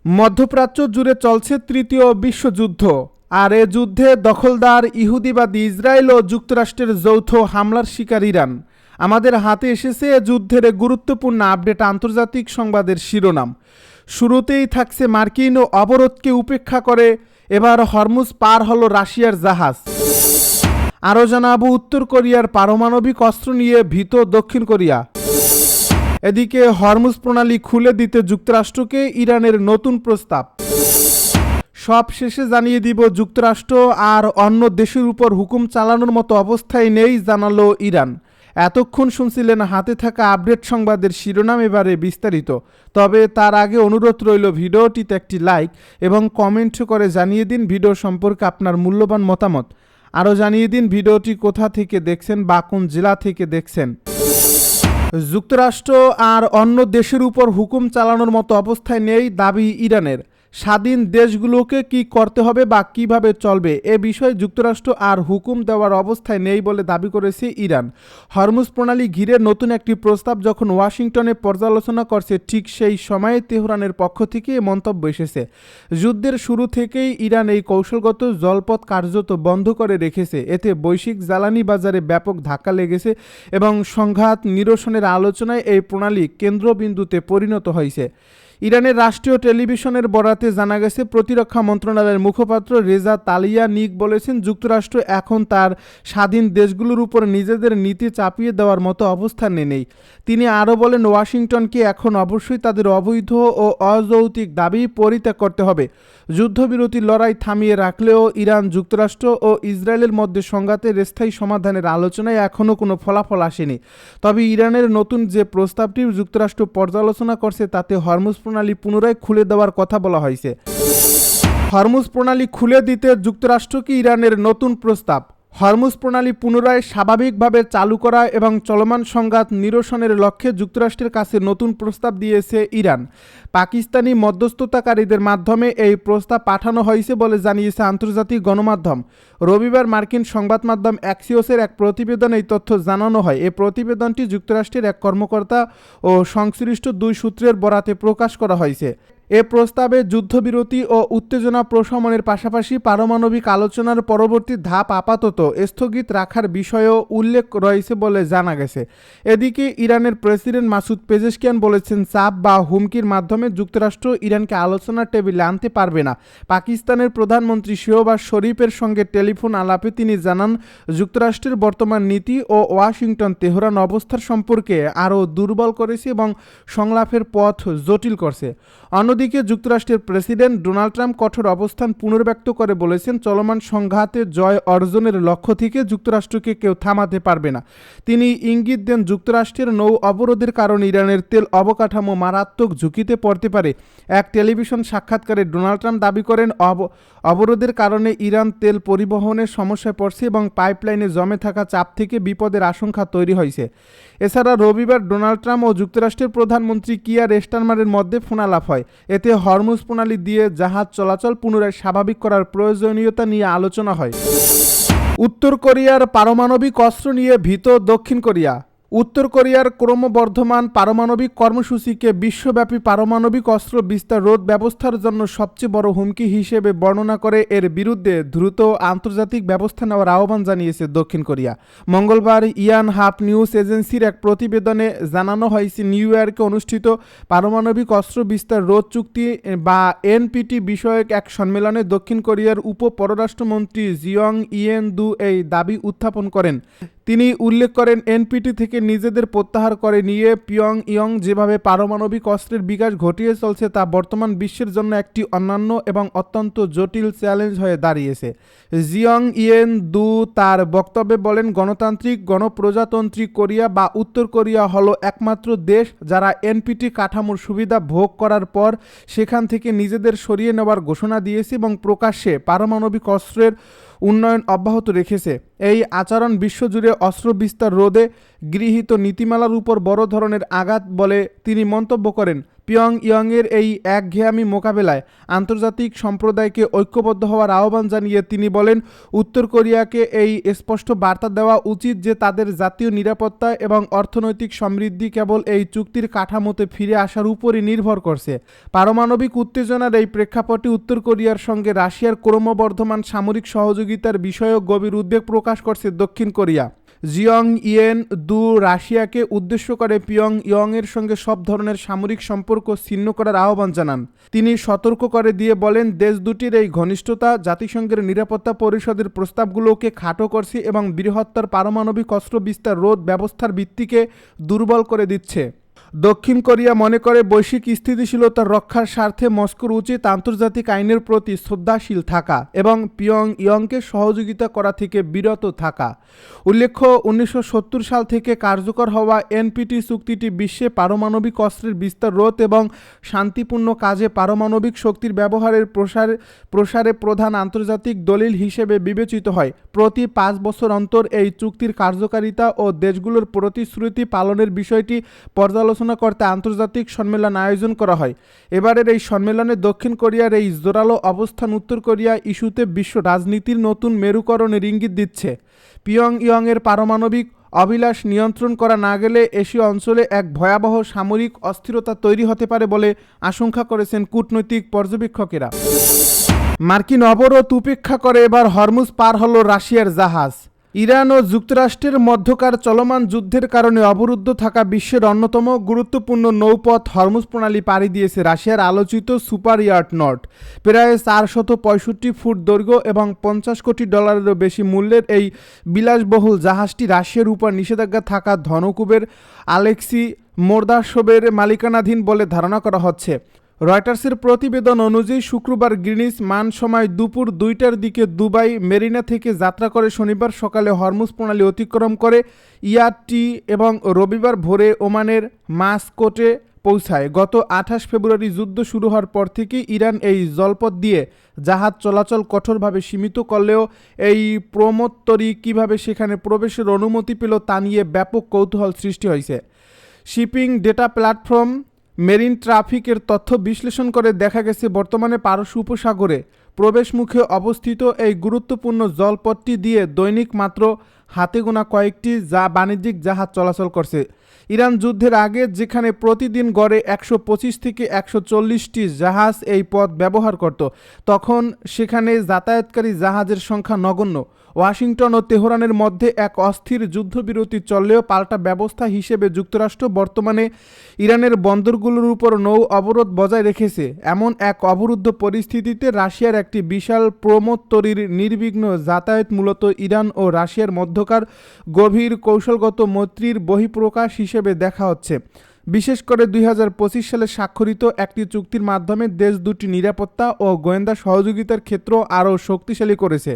মধ্যপ্রাচ্য জুড়ে চলছে তৃতীয় বিশ্বযুদ্ধ, আর এ যুদ্ধে দখলদার ইহুদিবাদী ইসরায়েল ও যুক্তরাষ্ট্রের যৌথ হামলার শিকার ইরান। আমাদের হাতে এসেছে এ যুদ্ধের গুরুত্বপূর্ণ আপডেট আন্তর্জাতিক সংবাদের শিরোনাম। শুরুতেই থাকছে মার্কিন ও অবরোধকে উপেক্ষা করে এবার হরমুজ পার হলো রাশিয়ার জাহাজ। আরও জানাবো উত্তর কোরিয়ার পারমাণবিক অস্ত্র নিয়ে ভীত দক্ষিণ কোরিয়া। এদিকে হরমুজ প্রণালী খুলে দিতে যুক্তরাষ্ট্রকে ইরানের নতুন প্রস্তাব। সব শেষে জানিয়ে দিব যুক্তরাষ্ট্র আর অন্য দেশের উপর হুকুম চালানোর মতো অবস্থায় নেই জানালো ইরান। এতক্ষণ শুনছিলেন হাতে থাকা আপডেট সংবাদের শিরোনাম, এবারে বিস্তারিত। তবে তার আগে অনুরোধ রইল ভিডিওটিতে একটি লাইক এবং কমেন্ট করে জানিয়ে দিন ভিডিও সম্পর্কে আপনার মূল্যবান মতামত। আরও জানিয়ে দিন ভিডিওটি কোথা থেকে দেখছেন বা কোন জেলা থেকে দেখছেন। যুক্তরাষ্ট্র আর অন্য দেশের উপর হুকুম চালানোর মতো অবস্থায় নেই দাবি ইরানের। স্বাধীন দেশগুলোকে কি করতে হবে বা কিভাবে চলবে এ বিষয়ে যুক্তরাষ্ট্র আর হুকুম দেওয়ার অবস্থায় নেই বলে দাবি করেছে ইরান। হরমুজ প্রণালী ঘিরে নতুন একটি প্রস্তাব যখন ওয়াশিংটনে পর্যালোচনা করছে, ঠিক সেই সময়ে তেহরানের পক্ষ থেকে মন্তব্য এসেছে। যুদ্ধের শুরু থেকেই ইরান এই কৌশলগত জলপথ কার্যত বন্ধ করে রেখেছে। এতে বৈশ্বিক জ্বালানি বাজারে ব্যাপক ধাক্কা লেগেছে এবং সংঘাত নিরসনের আলোচনায় এই প্রণালী কেন্দ্রবিন্দুতে পরিণত হয়েছে। ইরানের রাষ্ট্রীয় টেলিভিশনের বরাতে জানা গেছে, প্রতিরক্ষা মন্ত্রণালয়ের মুখপাত্র রেজা তালিয়ানিক বলেছেন, যুক্তরাষ্ট্র এখন তার স্বাধীন দেশগুলোর উপর নিজেদের নীতি চাপিয়ে দেওয়ার মতো অবস্থানে নেই। তিনি আরও বলেন, ওয়াশিংটনকে এখন অবশ্যই তাদের অবৈধ ও অযৌক্তিক দাবি পরিত্যাগ করতে হবে। যুদ্ধবিরতির লড়াই থামিয়ে রাখলেও ইরান, যুক্তরাষ্ট্র ও ইসরায়েলের মধ্যে সংঘাতের স্থায়ী সমাধানের আলোচনায় এখনও কোনো ফলাফল আসেনি। তবে ইরানের নতুন যে প্রস্তাবটি যুক্তরাষ্ট্র পর্যালোচনা করছে তাতে হরমুজ প্রণালী পুনরায় খুলে দেওয়ার কথা বলা হয়েছে। হরমুজ প্রণালী খুলে দিতে যুক্তরাষ্ট্রকে ইরানের নতুন প্রস্তাব। হরমুজ প্রণালী পুনরায় স্বাভাবিকভাবে চালু করা এবং চলমান সংঘাত নিরসনের লক্ষ্যে যুক্তরাষ্ট্রের কাছে নতুন প্রস্তাব দিয়েছে ইরান। পাকিস্তানি মধ্যস্থতাকারীদের মাধ্যমে এই প্রস্তাব পাঠানো হয়েছে বলে জানিয়েছে আন্তর্জাতিক গণমাধ্যম। রবিবার মার্কিন সংবাদ মাধ্যম অ্যাক্সিওসের এক প্রতিবেদনে এই তথ্য জানানো হয়। এই প্রতিবেদনটি যুক্তরাষ্ট্রের এক কর্মকর্তা ও সংশ্লিষ্ট দুই সূত্রের বরাতে প্রকাশ করা হয়েছে। এ প্রস্তাবে যুদ্ধবিরতি ও উত্তেজনা প্রশমনের পাশাপাশি পারমাণবিক আলোচনার পরবর্তী ধাপ আপাতত স্থগিত রাখার বিষয়েও উল্লেখ রয়েছে বলে জানা গেছে। এদিকে ইরানের প্রেসিডেন্ট মাসুদ পেজেশকিয়ান বলেছেন, চাপ বা হুমকির মাধ্যমে যুক্তরাষ্ট্র ইরানকে আলোচনার টেবিলে আনতে পারবে না। পাকিস্তানের প্রধানমন্ত্রী শেহবাজ শরীফের সঙ্গে টেলিফোন আলাপে তিনি জানান, যুক্তরাষ্ট্রের বর্তমান নীতি ও ওয়াশিংটন তেহরান অবস্থার সম্পর্কে আরও দুর্বল করেছে এবং সংলাপের পথ জটিল করছে। অন্যদিকে যুক্তরাষ্ট্রের প্রেসিডেন্ট ডোনাল্ড ট্রাম্প কঠোর অবস্থান পুনর্ব্যক্ত করে বলেছেন, চলমান সংঘাতে জয় অর্জনের লক্ষ্য থেকে যুক্তরাষ্ট্রকে কেউ থামাতে পারবে না। তিনি ইঙ্গিত দেন, যুক্তরাষ্ট্রের নৌ অবরোধের কারণে ইরানের তেল অবকাঠামো মারাত্মক ঝুঁকিতে পড়তে পারে। এক টেলিভিশন সাক্ষাৎকারে ডোনাল্ড ট্রাম্প দাবি করেন, অবরোধের কারণে ইরান তেল পরিবহনের সমস্যায় পড়ছে এবং পাইপলাইনে জমে থাকা চাপ থেকে বিপদের আশঙ্কা তৈরি হয়েছে। এছাড়া রবিবার ডোনাল্ড ট্রাম্প ও যুক্তরাষ্ট্রের প্রধানমন্ত্রী কিয়ার স্টারমারের মধ্যে ফোনালাপ হয়। এতে হরমুজ প্রণালী দিয়ে জাহাজ চলাচল পুনরায় স্বাভাবিক করার প্রয়োজনীয়তা নিয়ে আলোচনা হয়। উত্তর কোরিয়ার পারমাণবিক অস্ত্র নিয়ে ভীত দক্ষিণ কোরিয়া। উত্তর কোরিয়ার ক্রমবর্ধমান পারমাণবিক কর্মসূচিকে বিশ্বব্যাপী পারমাণবিক অস্ত্র বিস্তার রোধ ব্যবস্থার জন্য সবচেয়ে বড় হুমকি হিসেবে বর্ণনা করে এর বিরুদ্ধে দ্রুত আন্তর্জাতিক ব্যবস্থা নেওয়ার আহ্বান জানিয়েছে দক্ষিণ কোরিয়া। মঙ্গলবার ইয়ান হাপ নিউজ এজেন্সির এক প্রতিবেদনে জানানো হয়েছে, নিউ ইয়র্কে অনুষ্ঠিত পারমাণবিক অস্ত্র বিস্তার রোধ চুক্তি বা এনপিটি বিষয়ক এক সম্মেলনে দক্ষিণ কোরিয়ার উপ পররাষ্ট্রমন্ত্রী জিয়ং ইয়েন দু এই দাবি উত্থাপন করেন। তিনি উল্লেখ করেন, এনপিটি থেকে নিজেদের প্রত্যাহার করে নিয়ে পিয়ংইয়ং যেভাবে পারমাণবিক অস্ত্রের বিকাশ ঘটিয়ে চলছে তা বর্তমান বিশ্বের জন্য একটি অন্যান্য এবং অত্যন্ত জটিল চ্যালেঞ্জ হয়ে দাঁড়িয়েছে। জিয়ং ইয়েন দু তার বক্তব্যে বলেন, গণতান্ত্রিক গণপ্রজাতন্ত্রী কোরিয়া বা উত্তর কোরিয়া হলো একমাত্র দেশ যারা এনপিটি কাঠামোর সুবিধা ভোগ করার পর সেখান থেকে নিজেদের সরিয়ে নেওয়ার ঘোষণা দিয়েছে এবং প্রকাশ্যে পারমাণবিক অস্ত্রের উন্নয়ন অব্যাহত রেখেছে। এই আচরণ বিশ্বজুড়ে অস্ত্র বিস্তার রোধে গৃহীত নীতিমালার উপর বড় ধরনের আঘাত বলে তিনি মন্তব্য করেন। পিয়ংইয়ংয়ের এই একঘেয়েমি মোকাবেলায় আন্তর্জাতিক সম্প্রদায়কে ঐক্যবদ্ধ হওয়ার আহ্বান জানিয়ে তিনি বলেন, উত্তর কোরিয়াকে এই স্পষ্ট বার্তা দেওয়া উচিত যে তাদের জাতীয় নিরাপত্তা এবং অর্থনৈতিক সমৃদ্ধি কেবল এই চুক্তির কাঠামোতে ফিরে আসার উপরই নির্ভর করছে। পারমাণবিক উত্তেজনার এই প্রেক্ষাপটে উত্তর কোরিয়ার সঙ্গে রাশিয়ার ক্রমবর্ধমান সামরিক সহযোগিতার বিষয়েও গভীর উদ্বেগ প্রকাশ করছে দক্ষিণ কোরিয়া। জিয়ং ইয়েন দু রাশিয়াকে উদ্দেশ্য করে পিয়ংইয়ংয়ের সঙ্গে সব ধরনের সামরিক সম্পর্ক ছিন্ন করার আহ্বান জানান। তিনি সতর্ক করে দিয়ে বলেন, দেশ দুটির এই ঘনিষ্ঠতা জাতিসংঘের নিরাপত্তা পরিষদের প্রস্তাবগুলোকে খাটো করছে এবং বৃহত্তর পারমাণবিক অস্ত্র বিস্তার রোধ ব্যবস্থার ভিত্তিকে দুর্বল করে দিচ্ছে। দক্ষিণ কোরিয়া মনে করে বৈশ্বিক স্থিতিশীলতা রক্ষার স্বার্থে মস্কোর উচিত আন্তর্জাতিক আইনের প্রতি শ্রদ্ধাশীল থাকা এবং পিয়ংইয়ংকে সহযোগিতা করা থেকে বিরত থাকা। উল্লেখ্য, 1970 সাল থেকে কার্যকর হওয়া এনপিটি চুক্তিটি বিশ্বে পারমাণবিক অস্ত্রের বিস্তার রোধ এবং শান্তিপূর্ণ কাজে পারমাণবিক শক্তির ব্যবহারের প্রসারে প্রধান আন্তর্জাতিক দলিল হিসেবে বিবেচিত হয়। প্রতি 5 বছর অন্তর এই চুক্তির কার্যকারিতা ও দেশগুলোর প্রতিশ্রুতি পালনের বিষয়টি পর্যালোচনা করতে আন্তর্জাতিক সম্মেলন আয়োজন করা হয়। এবারের এই সম্মেলনে দক্ষিণ কোরিয়ার এই জোরালো অবস্থান উত্তর কোরিয়া ইস্যুতে বিশ্ব রাজনীতির নতুন মেরুকরণের ইঙ্গিত দিচ্ছে। পিয়ংইয়ংয়ের পারমাণবিক অভিলাষ নিয়ন্ত্রণ করা না গেলে এশীয় অঞ্চলে এক ভয়াবহ সামরিক অস্থিরতা তৈরি হতে পারে বলে আশঙ্কা করেছেন কূটনৈতিক পর্যবেক্ষকেরা। মার্কিন অবরোধ উপেক্ষা করে এবার হরমুজ পার হলো রাশিয়ার জাহাজ। ইরান ও যুক্তরাষ্ট্রের মধ্যকার চলমান যুদ্ধের কারণে অবরুদ্ধ থাকা বিশ্বের অন্যতম গুরুত্বপূর্ণ নৌপথ হরমুজ প্রণালী পাড়ি দিয়েছে রাশিয়ার আলোচিত সুপার ইয়াট নট। প্রায় 465 ফুট দৈর্ঘ্য এবং $50 কোটি বেশি মূল্যের এই বিলাসবহুল জাহাজটি রাশিয়ার উপর নিষেধাজ্ঞা থাকা ধনকুবের আলেক্সি মোরদাসোভের মালিকানাধীন বলে ধারণা করা হচ্ছে। রয়টার্সের প্রতিবেদন অনুযায়ী শুক্রবার গ্রিনিচ মান সময় দুপুর 2টার দিকে দুবাই মেরিনা থেকে যাত্রা করে শনিবার সকালে হরমুজ প্রণালী অতিক্রম করে ইয়াটটি এবং রবিবার ভোরে ওমানের মাসকোটে পৌঁছায়। গত 28 ফেব্রুয়ারি যুদ্ধ শুরু হওয়ার পর থেকে ইরান এই জলপথ দিয়ে জাহাজ চলাচল কঠোরভাবে সীমিত করলেও এই প্রমোত্তরী কিভাবে সেখানে প্রবেশের অনুমতি পেল তা নিয়ে ব্যাপক কৌতূহল সৃষ্টি হয়েছে। শিপিং ডেটা প্ল্যাটফর্ম মেরিন ট্রাফিকের তথ্য বিশ্লেষণ করে দেখা গেছে বর্তমানে পারস্য উপসাগরে প্রবেশমুখে অবস্থিত এই গুরুত্বপূর্ণ জলপথটি দিয়ে দৈনিক মাত্র হাতে গোনা কয়েকটি বাণিজ্যিক জাহাজ চলাচল করছে। ইরান যুদ্ধের আগে যেখানে প্রতিদিন গড়ে 125 থেকে 140টি জাহাজ এই পথ ব্যবহার করত, তখন সেখানে যাতায়াতকারী জাহাজের সংখ্যা নগণ্য। ওয়াশিংটন ও তেহরানের মধ্যে এক অস্থির যুদ্ধবিরতি চললেও পাল্টা ব্যবস্থা হিসেবে যুক্তরাষ্ট্র বর্তমানে ইরানের বন্দরগুলোর উপর নৌ অবরোধ বজায় রেখেছে। এমন এক অবরুদ্ধ পরিস্থিতিতে রাশিয়ার একটি বিশাল প্রমোত্তরীর নির্বিঘ্ন যাতায়াত মূলত ইরান ও রাশিয়ার মধ্যকার গভীর কৌশলগত মৈত্রীর বহিঃপ্রকাশ হিসেবে দেখা হচ্ছে। বিশেষ করে 2025 সালে স্বাক্ষরিত একটি চুক্তির মাধ্যমে দেশ দুটি নিরাপত্তা ও গোয়েন্দা সহযোগিতার ক্ষেত্র আরও শক্তিশালী করেছে।